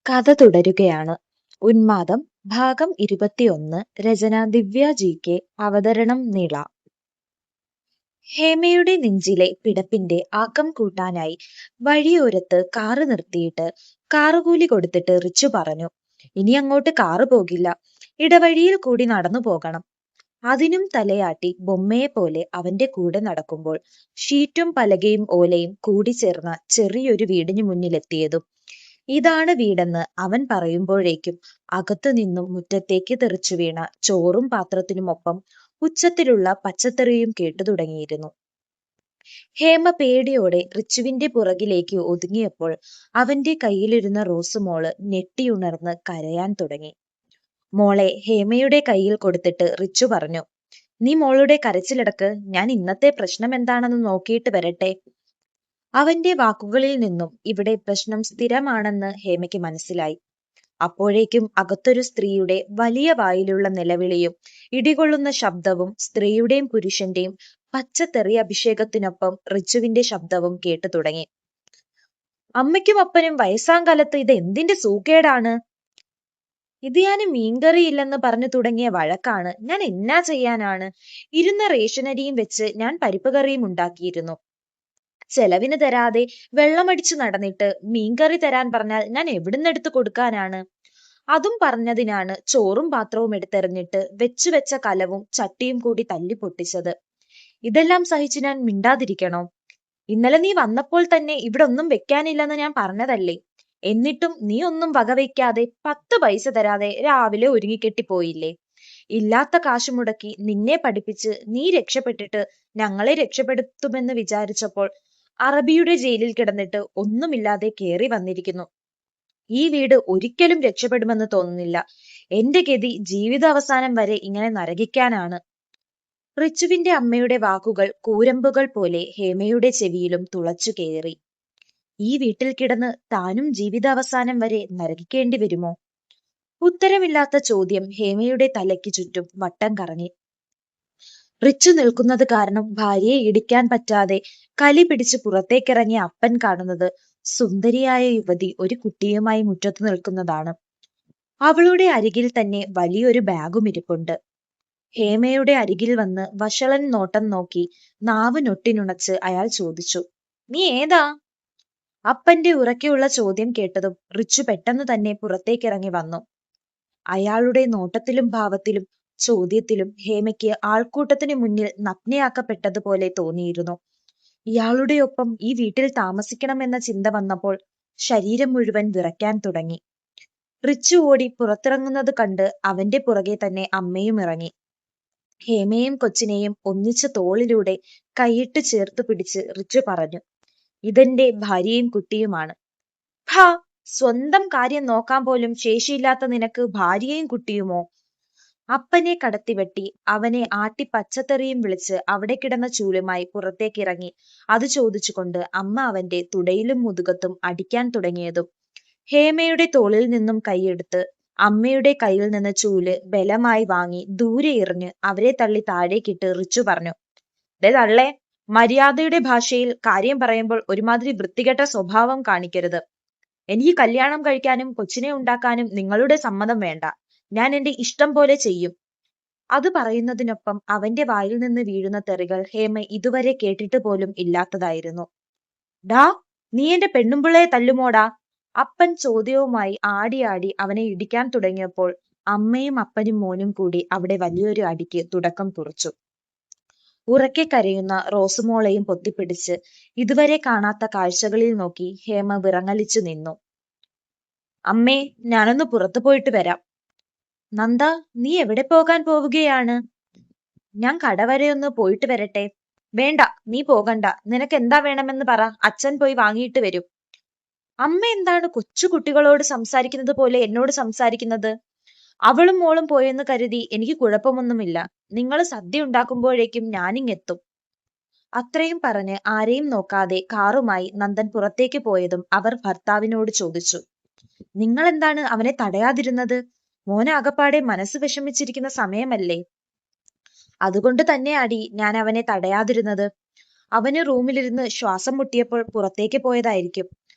കഥ തുടരുകയാണ്. ഉന്മാദം ഭാഗം 21. രചന ദിവ്യ ജി കെ. അവതരണം നിള. ഹേമയുടെ നെഞ്ചിലെ പിടപ്പിന്റെ ആക്കം കൂട്ടാനായി വഴിയോരത്ത് കാറ് നിർത്തിയിട്ട് കാറുകൂലി കൊടുത്തിട്ട് റിച്ചു പറഞ്ഞു, ഇനി അങ്ങോട്ട് കാറ് പോകില്ല, ഇടവഴിയിൽ കൂടി നടന്നു പോകണം. അതിനും തലയാട്ടി ബൊമ്മയെ പോലെ അവന്റെ കൂടെ നടക്കുമ്പോൾ ഷീറ്റും പലകയും ഓലയും കൂടിച്ചേർന്ന ചെറിയൊരു വീടിന് മുന്നിലെത്തിയതും ഇതാണ് വീടെന്ന് അവൻ പറയുമ്പോഴേക്കും അകത്തുനിന്നും മുറ്റത്തേക്ക് തെറിച്ചു വീണ ചോറും പാത്രത്തിനുമൊപ്പം ഉച്ചത്തിലുള്ള പച്ചത്തെറിയും കേട്ടു തുടങ്ങിയിരുന്നു. ഹേമ പേടിയോടെ റിച്ചുവിന്റെ പുറകിലേക്ക് ഒതുങ്ങിയപ്പോൾ അവന്റെ കയ്യിലിരുന്ന റോസുമോള് ഞെട്ടിയുണർന്ന് കരയാൻ തുടങ്ങി. മോളെ ഹേമയുടെ കയ്യിൽ കൊടുത്തിട്ട് റിച്ചു പറഞ്ഞു, നീ മോളുടെ കരച്ചിലടക്ക്, ഞാൻ ഇന്നത്തെ പ്രശ്നം എന്താണെന്ന് നോക്കിയിട്ട് വരട്ടെ. അവന്റെ വാക്കുകളിൽ നിന്നും ഇവിടെ പ്രശ്നം സ്ഥിരമാണെന്ന് ഹേമയ്ക്ക് മനസ്സിലായി. അപ്പോഴേക്കും അകത്തൊരു സ്ത്രീയുടെ വലിയ വായിലുള്ള നിലവിളിയും ഇടികൊള്ളുന്ന ശബ്ദവും സ്ത്രീയുടെയും പുരുഷന്റെയും പച്ചത്തെറി അഭിഷേകത്തിനൊപ്പം റിച്ചുവിന്റെ ശബ്ദവും കേട്ടു തുടങ്ങി. അമ്മയ്ക്കും അപ്പനും വയസ്സാങ്കാലത്ത് ഇത് എന്തിന്റെ സൂക്കേടാണ്? ഇത് ഞാൻ മീൻകറി ഇല്ലെന്ന് പറഞ്ഞു തുടങ്ങിയ വഴക്കാണ്. ഞാൻ എന്നാ ചെയ്യാനാണ്? ഇരുന്ന റേഷനരിയും വെച്ച് ഞാൻ പരിപ്പ് കറിയും ഉണ്ടാക്കിയിരുന്നു. ചെലവിന് തരാതെ വെള്ളമടിച്ചു നടന്നിട്ട് മീൻകറി തരാൻ പറഞ്ഞാൽ ഞാൻ എവിടുന്നെടുത്ത് കൊടുക്കാനാണ്? അതും പറഞ്ഞതിനാണ് ചോറും പാത്രവും എടുത്തെറിഞ്ഞിട്ട് വെച്ച കലവും ചട്ടിയും കൂടി തല്ലി പൊട്ടിച്ചത്. ഇതെല്ലാം സഹിച്ച് ഞാൻ മിണ്ടാതിരിക്കണോ? ഇന്നലെ നീ വന്നപ്പോൾ തന്നെ ഇവിടെ ഒന്നും വെക്കാനില്ലെന്ന് ഞാൻ പറഞ്ഞതല്ലേ? എന്നിട്ടും നീ ഒന്നും വകവയ്ക്കാതെ 10 പൈസ തരാതെ രാവിലെ ഒരുങ്ങിക്കെട്ടിപ്പോയില്ലേ? ഇല്ലാത്ത കാശ് മുടക്കി നിന്നെ പഠിപ്പിച്ച് നീ രക്ഷപ്പെട്ടിട്ട് ഞങ്ങളെ രക്ഷപ്പെടുത്തുമെന്ന് വിചാരിച്ചപ്പോൾ അറബിയുടെ ജയിലിൽ കിടന്നിട്ട് ഒന്നുമില്ലാതെ കേറി വന്നിരിക്കുന്നു. ഈ വീട് ഒരിക്കലും രക്ഷപ്പെടുമെന്ന് തോന്നുന്നില്ല. എന്റെ ഗതി ജീവിതാവസാനം വരെ ഇങ്ങനെ നരകിക്കാനാണ്. റിച്ചുവിന്റെ അമ്മയുടെ വാക്കുകൾ കൂരമ്പുകൾ പോലെ ഹേമയുടെ ചെവിയിലും തുളച്ചു കയറി. ഈ വീട്ടിൽ കിടന്ന് താനും ജീവിതാവസാനം വരെ നരകിക്കേണ്ടി വരുമോ? ഉത്തരമില്ലാത്ത ചോദ്യം ഹേമയുടെ തലയ്ക്ക് ചുറ്റും വട്ടം കറങ്ങി. റിച്ചു നിൽക്കുന്നത് കാരണം ഭാര്യയെ ഇടിക്കാൻ പറ്റാതെ കലി പിടിച്ച് പുറത്തേക്കിറങ്ങിയ അപ്പൻ കാണുന്നത് സുന്ദരിയായ യുവതി ഒരു കുട്ടിയുമായി മുറ്റത്ത് നിൽക്കുന്നതാണ്. അവളുടെ അരികിൽ തന്നെ വലിയൊരു ബാഗും ഇരിപ്പുണ്ട്. ഹേമയുടെ അരികിൽ വന്ന് വഷളൻ നോട്ടം നോക്കി നാവ് നൊട്ടിനുണച്ച് അയാൾ ചോദിച്ചു, നീ ഏതാ? അപ്പന്റെ ഉറക്കെയുള്ള ചോദ്യം കേട്ടതും റിച്ചു പെട്ടെന്ന് തന്നെ പുറത്തേക്കിറങ്ങി വന്നു. അയാളുടെ നോട്ടത്തിലും ഭാവത്തിലും ചോദ്യത്തിലും ഹേമയ്ക്ക് ആൾക്കൂട്ടത്തിന് മുന്നിൽ നഗ്നയാക്കപ്പെട്ടതുപോലെ തോന്നിയിരുന്നു. ഇയാളുടെ ഒപ്പം ഈ വീട്ടിൽ താമസിക്കണമെന്ന ചിന്ത വന്നപ്പോൾ ശരീരം മുഴുവൻ വിറയ്ക്കാൻ തുടങ്ങി. റിച്ചു ഓടി പുറത്തിറങ്ങുന്നത് കണ്ട് അവന്റെ പുറകെ തന്നെ അമ്മയും ഇറങ്ങി. ഹേമയും കൊച്ചിനെയും ഒന്നിച്ച് തോളിലൂടെ കൈയിട്ട് ചേർത്ത് പിടിച്ച് റിച്ചു പറഞ്ഞു, ഇതെന്റെ ഭാര്യയും കുട്ടിയുമാണ്. ഹാ, സ്വന്തം കാര്യം നോക്കാൻ പോലും ശേഷിയില്ലാത്ത നിനക്ക് ഭാര്യയും കുട്ടിയുമോ? അപ്പനെ കടത്തിവെട്ടി അവനെ ആട്ടി പച്ചത്തെറിയും വിളിച്ച് അവിടെ കിടന്ന ചൂലുമായി പുറത്തേക്കിറങ്ങി അത് ചോദിച്ചുകൊണ്ട് അമ്മ അവന്റെ തുടയിലും മുതുകത്തും അടിക്കാൻ തുടങ്ങിയതും ഹേമയുടെ തോളിൽ നിന്നും കൈയെടുത്ത് അമ്മയുടെ കയ്യിൽ നിന്ന് ചൂല് ബലമായി വാങ്ങി ദൂരെ എറിഞ്ഞ് അവരെ തള്ളി താഴേക്കിട്ട് റിച്ചു പറഞ്ഞു, ദേ തള്ളേ, മര്യാദയുടെ ഭാഷയിൽ കാര്യം പറയുമ്പോൾ ഒരുമാതിരി വൃത്തികെട്ട സ്വഭാവം കാണിക്കരുത്. എനിക്ക് കല്യാണം കഴിക്കാനും കൊച്ചിനെ ഉണ്ടാക്കാനും നിങ്ങളുടെ സമ്മതം വേണ്ട. ഞാൻ എന്റെ ഇഷ്ടം പോലെ ചെയ്യും. അത് പറയുന്നതിനൊപ്പം അവന്റെ വായിൽ നിന്ന് വീഴുന്ന തെറികൾ ഹേമ ഇതുവരെ കേട്ടിട്ട് പോലും ഇല്ലാത്തതായിരുന്നു. ഡാ, നീ എന്റെ പെണ്ണുമ്പിള്ളയെ തല്ലുമോടാ? അപ്പൻ ചോദ്യവുമായി ആടി അവനെ ഇടിക്കാൻ തുടങ്ങിയപ്പോൾ അമ്മയും അപ്പനും മോനും കൂടി അവിടെ വലിയൊരു അടിക്ക് തുടക്കം കുറിച്ചു. ഉറക്കെ കരയുന്ന റോസുമോളെയും പൊത്തിപ്പിടിച്ച് ഇതുവരെ കാണാത്ത കാഴ്ചകളിൽ നോക്കി ഹേമ വിറങ്ങലിച്ചു നിന്നു. അമ്മേ, ഞാനൊന്ന് പുറത്തു പോയിട്ട് വരാം. നന്ദ, നീ എവിടെ പോകാൻ പോവുകയാണ്? ഞാൻ കട വരെ ഒന്ന് പോയിട്ട് വരട്ടെ. വേണ്ട, നീ പോകണ്ട. നിനക്ക് എന്താ വേണമെന്ന് പറ, അച്ഛൻ പോയി വാങ്ങിയിട്ട് വരും. അമ്മ എന്താണ് കൊച്ചു കുട്ടികളോട് സംസാരിക്കുന്നത് പോലെ എന്നോട് സംസാരിക്കുന്നത്? അവളും മോളും പോയെന്ന് കരുതി എനിക്ക് കുഴപ്പമൊന്നുമില്ല. നിങ്ങൾ സദ്യ ഉണ്ടാക്കുമ്പോഴേക്കും ഞാനിങ്ങെത്തും. അത്രയും പറഞ്ഞ് ആരെയും നോക്കാതെ കാറുമായി നന്ദൻ പുറത്തേക്ക് പോയതും അവർ ഭർത്താവിനോട് ചോദിച്ചു, നിങ്ങൾ എന്താണ് അവനെ തടയാതിരുന്നത്? മോന് ആകപ്പാടെ മനസ്സ് വിഷമിച്ചിരിക്കുന്ന സമയമല്ലേ? അതുകൊണ്ട് തന്നെയാടി ഞാൻ അവനെ തടയാതിരുന്നത്. അവന് റൂമിലിരുന്ന് ശ്വാസം മുട്ടിയപ്പോൾ പുറത്തേക്ക് പോയതായിരിക്കും.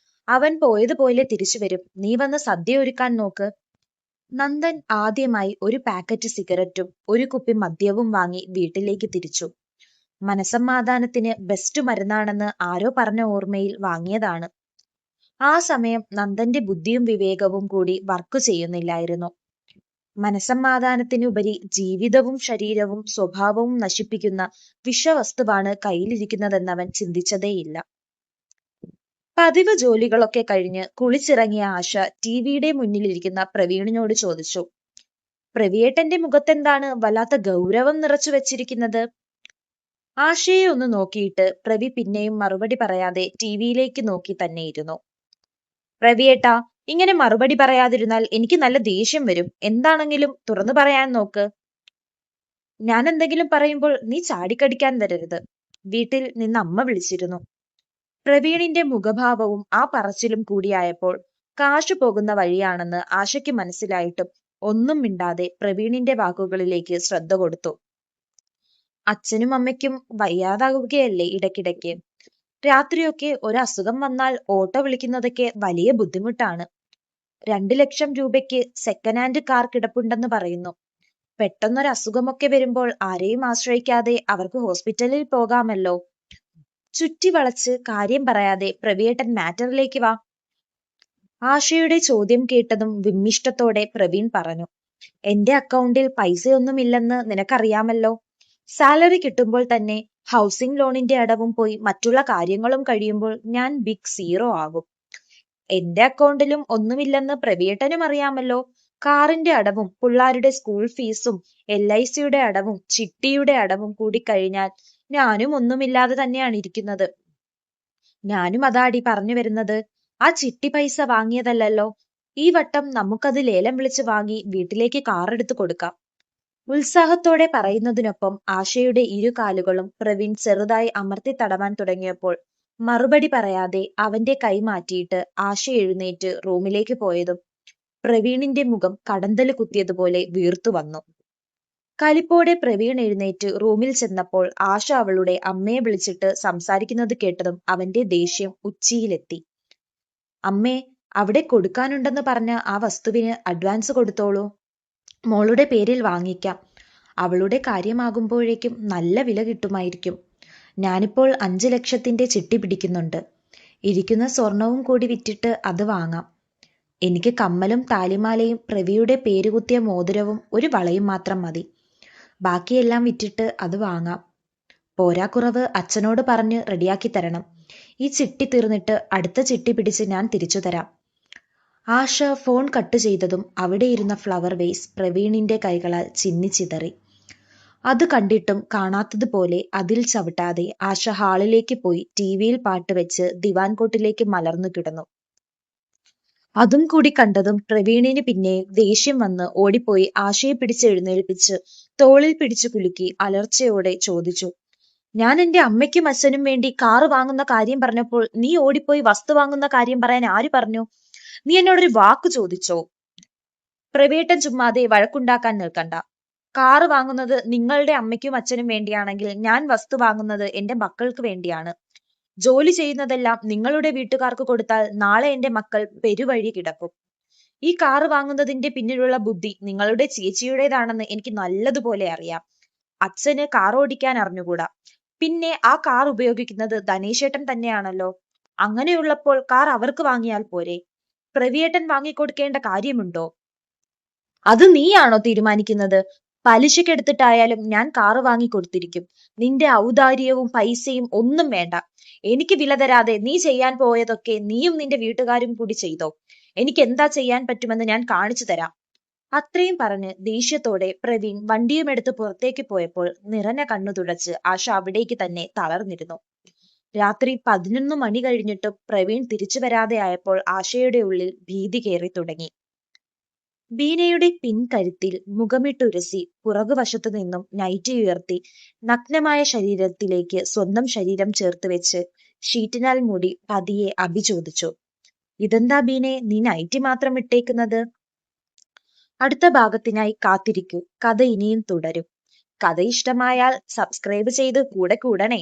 അവൻ പോയതുപോലെ തിരിച്ചു വരും. നീ വന്ന് സദ്യ ഒരുക്കാൻ നോക്ക്. നന്ദൻ ആദ്യമായി ഒരു പാക്കറ്റ് സിഗരറ്റും ഒരു കുപ്പി മദ്യവും വാങ്ങി വീട്ടിലേക്ക് തിരിച്ചു. മനസ്സമാധാനത്തിന് ബെസ്റ്റ് മരുന്നാണെന്ന് ആരോ പറഞ്ഞ ഓർമ്മയിൽ വാങ്ങിയതാണ്. ആ സമയം നന്ദന്റെ ബുദ്ധിയും വിവേകവും കൂടി വർക്ക് ചെയ്യുന്നില്ലായിരുന്നു. മനസ്സമാധാനത്തിനുപരി ജീവിതവും ശരീരവും സ്വഭാവവും നശിപ്പിക്കുന്ന വിഷവസ്തുവാണ് കയ്യിലിരിക്കുന്നതെന്നവൻ ചിന്തിച്ചതേയില്ല. പതിവ് ജോലികളൊക്കെ കഴിഞ്ഞ് കുളിച്ചിറങ്ങിയ ആശ ടിവിയുടെ മുന്നിലിരിക്കുന്ന പ്രവീണിനോട് ചോദിച്ചു, പ്രവിയേട്ടന്റെ മുഖത്തെന്താണ് വല്ലാത്ത ഗൗരവം നിറച്ചു വെച്ചിരിക്കുന്നത്? ആശയെ ഒന്ന് നോക്കിയിട്ട് പ്രവി പിന്നെയും മറുപടി പറയാതെ ടിവിയിലേക്ക് നോക്കി തന്നെ ഇരുന്നു. പ്രവിയേട്ടാ, ഇങ്ങനെ മറുപടി പറയാതിരുന്നാൽ എനിക്ക് നല്ല ദേഷ്യം വരും. എന്താണെങ്കിലും തുറന്നു പറയാൻ നോക്ക്. ഞാൻ എന്തെങ്കിലും പറയുമ്പോൾ നീ ചാടിക്കടിക്കാൻ വരരുത്. വീട്ടിൽ നിന്ന് അമ്മ വിളിച്ചിരുന്നു. പ്രവീണിന്റെ മുഖഭാവവും ആ പറച്ചിലും കൂടിയായപ്പോൾ കാശു പോകുന്ന വഴിയാണെന്ന് ആശയ്ക്ക് മനസ്സിലായിട്ടും ഒന്നും മിണ്ടാതെ പ്രവീണിന്റെ വാക്കുകളിലേക്ക് ശ്രദ്ധ കൊടുത്തു. അച്ഛനും അമ്മയ്ക്കും വയ്യാതാകുകയല്ലേ ഇടയ്ക്കിടയ്ക്ക്. രാത്രിയൊക്കെ ഒരസുഖം വന്നാൽ ഓട്ടോ വിളിക്കുന്നതൊക്കെ വലിയ ബുദ്ധിമുട്ടാണ്. 2 ലക്ഷം രൂപയ്ക്ക് സെക്കൻഡ് ഹാൻഡ് കാർ കിടപ്പുണ്ടെന്ന് പറയുന്നു. പെട്ടെന്നൊരസുഖമൊക്കെ വരുമ്പോൾ ആരെയും ആശ്രയിക്കാതെ അവർക്ക് ഹോസ്പിറ്റലിൽ പോകാമല്ലോ. ചുറ്റി വളച്ച് കാര്യം പറയാതെ പ്രവിയേട്ടൻ മാറ്ററിലേക്ക് വാ. ആശയുടെ ചോദ്യം കേട്ടതും വിമ്മിഷ്ടത്തോടെ പ്രവീൺ പറഞ്ഞു, എന്റെ അക്കൗണ്ടിൽ പൈസയൊന്നുമില്ലെന്ന് നിനക്കറിയാമല്ലോ. സാലറി കിട്ടുമ്പോൾ തന്നെ ഹൗസിംഗ് ലോണിന്റെ അടവും പോയി മറ്റുള്ള കാര്യങ്ങളും കഴിയുമ്പോൾ ഞാൻ ബിഗ് സീറോ ആകും. എന്റെ അക്കൗണ്ടിലും ഒന്നുമില്ലെന്ന് പ്രവിയേട്ടനും അറിയാമല്ലോ. കാറിന്റെ അടവും പിള്ളാരുടെ സ്കൂൾ ഫീസും LICയുടെ അടവും ചിട്ടിയുടെ അടവും കൂടി കഴിഞ്ഞാൽ ഞാനും ഒന്നുമില്ലാതെ തന്നെയാണ് ഇരിക്കുന്നത്. ഞാനും അതാടി പറഞ്ഞു വരുന്നത്. ആ ചിട്ടി പൈസ വാങ്ങിയതല്ലല്ലോ. ഈ വട്ടം നമുക്കത് ലേലം വിളിച്ച് വാങ്ങി വീട്ടിലേക്ക് കാറെടുത്ത് കൊടുക്കാം. ഉത്സാഹത്തോടെ പറയുന്നതിനൊപ്പം ആശയുടെ ഇരു കാലുകളും പ്രവീൺ ചെറുതായി അമർത്തി തടവാൻ തുടങ്ങിയപ്പോൾ മറുപടി പറയാതെ അവന്റെ കൈ മാറ്റിയിട്ട് ആശ എഴുന്നേറ്റ് റൂമിലേക്ക് പോയതും പ്രവീണിന്റെ മുഖം കടന്തല് കുത്തിയതുപോലെ വീർത്തു വന്നു. കലിപ്പോടെ പ്രവീൺ എഴുന്നേറ്റ് റൂമിൽ ചെന്നപ്പോൾ ആശ അവളുടെ അമ്മയെ വിളിച്ചിട്ട് സംസാരിക്കുന്നത് കേട്ടതും അവന്റെ ദേഷ്യം ഉച്ചിയിലെത്തി. അമ്മേ, അവിടെ കൊടുക്കാനുണ്ടെന്ന് പറഞ്ഞ ആ വസ്തുവിന് അഡ്വാൻസ് കൊടുത്തോളൂ. മോളുടെ പേരിൽ വാങ്ങിക്കാം. അവളുടെ കാര്യമാകുമ്പോഴേക്കും നല്ല വില കിട്ടുമായിരിക്കും. ഞാനിപ്പോൾ 5 ലക്ഷത്തിന്റെ ചിട്ടി പിടിക്കുന്നുണ്ട്. ഇരിക്കുന്ന സ്വർണവും കൂടി വിറ്റിട്ട് അത് വാങ്ങാം. എനിക്ക് കമ്മലും താലിമാലയും പ്രവിയുടെ പേരുകുത്തിയ മോതിരവും ഒരു വളയും മാത്രം മതി. ബാക്കിയെല്ലാം വിറ്റിട്ട് അത് വാങ്ങാം. പോരാക്കുറവ് അച്ഛനോട് പറഞ്ഞ് റെഡിയാക്കി തരണം. ഈ ചിട്ടി തീർന്നിട്ട് അടുത്ത ചിട്ടി പിടിച്ച് ഞാൻ തിരിച്ചു തരാം. ആശ ഫോൺ കട്ട് ചെയ്തതും അവിടെ ഇരുന്ന ഫ്ലവർ വേസ് പ്രവീണിന്റെ കൈകളാൽ ചിന്നിച്ചിതറി. അത് കണ്ടിട്ടും കാണാത്തതുപോലെ അതിൽ ചവിട്ടാതെ ആശ ഹാളിലേക്ക് പോയി ടിവിയിൽ പാട്ട് വെച്ച് ദിവാൻ കോട്ടിലേക്ക് മലർന്നു കിടന്നു. അതും കൂടി കണ്ടതും പ്രവീണിന് പിന്നെ ദേഷ്യം വന്ന് ഓടിപ്പോയി ആശയെ പിടിച്ച് എഴുന്നേൽപ്പിച്ച് തോളിൽ പിടിച്ചു കുലുക്കി അലർച്ചയോടെ ചോദിച്ചു, ഞാൻ എന്റെ അമ്മയ്ക്കും അച്ഛനും വേണ്ടി കാറ് വാങ്ങുന്ന കാര്യം പറഞ്ഞപ്പോൾ നീ ഓടിപ്പോയി വസ്തു വാങ്ങുന്ന കാര്യം പറയാൻ ആര് പറഞ്ഞു? നീ എന്നോടൊരു വാക്ക് ചോദിച്ചോ? പ്രവേട്ടൻ ചുമ്മാതെ വഴക്കുണ്ടാക്കാൻ നിൽക്കണ്ട. കാറ് വാങ്ങുന്നത് നിങ്ങളുടെ അമ്മയ്ക്കും അച്ഛനും വേണ്ടിയാണെങ്കിൽ ഞാൻ വസ്തു വാങ്ങുന്നത് എന്റെ മക്കൾക്ക് വേണ്ടിയാണ്. ജോലി ചെയ്യുന്നതെല്ലാം നിങ്ങളുടെ വീട്ടുകാർക്ക് കൊടുത്താൽ നാളെ എന്റെ മക്കൾ പെരുവഴി കിടക്കും. ഈ കാറ് വാങ്ങുന്നതിന്റെ പിന്നിലുള്ള ബുദ്ധി നിങ്ങളുടെ ചേച്ചിയുടേതാണെന്ന് എനിക്ക് നല്ലതുപോലെ അറിയാം. അച്ഛന് കാർ ഓടിക്കാൻ അറിഞ്ഞുകൂടാ. പിന്നെ ആ കാർ ഉപയോഗിക്കുന്നത് ധനേശേട്ടൻ തന്നെയാണല്ലോ. അങ്ങനെയുള്ളപ്പോൾ കാർ അവർക്ക് വാങ്ങിയാൽ പോരെ? പ്രവിയേട്ടൻ വാങ്ങിക്കൊടുക്കേണ്ട കാര്യമുണ്ടോ? അത് നീയാണോ തീരുമാനിക്കുന്നത്? പലിശക്കെടുത്തിട്ടായാലും ഞാൻ കാറ് വാങ്ങിക്കൊടുത്തിരിക്കും. നിന്റെ ഔദാര്യവും പൈസയും ഒന്നും വേണ്ട. എനിക്ക് വില തരാതെ നീ ചെയ്യാൻ പോയതൊക്കെ നീയും നിന്റെ വീട്ടുകാരും കൂടി ചെയ്തോ. എനിക്ക് എന്താ ചെയ്യാൻ പറ്റുമെന്ന് ഞാൻ കാണിച്ചു തരാം. അത്രയും പറഞ്ഞ് ദേഷ്യത്തോടെ പ്രവീൺ വണ്ടിയുമെടുത്ത് പുറത്തേക്ക് പോയപ്പോൾ നിറഞ്ഞ കണ്ണു തുടച്ച് ആശ അവിടേക്ക് തന്നെ തളർന്നിരുന്നു. രാത്രി 11 മണി കഴിഞ്ഞിട്ടും പ്രവീൺ തിരിച്ചു വരാതെ ആയപ്പോൾ ആശയുടെ ഉള്ളിൽ ഭീതി കയറി തുടങ്ങി. ബീനയുടെ പിൻകരുത്തിൽ മുഖമിട്ടുരസി പുറകുവശത്തു നിന്നും നൈറ്റി ഉയർത്തി നഗ്നമായ ശരീരത്തിലേക്ക് സ്വന്തം ശരീരം ചേർത്ത് വെച്ച് ഷീറ്റിനാൽ മൂടി പതിയെ അഭി ചോദിച്ചു, ഇതെന്താ ബീനെ, നീ നൈറ്റി മാത്രം ഇട്ടേക്കുന്നത്? അടുത്ത ഭാഗത്തിനായി കാത്തിരിക്കൂ. കഥ ഇനിയും തുടരും. കഥ ഇഷ്ടമായാൽ സബ്സ്ക്രൈബ് ചെയ്ത് കൂടെ കൂടണേ.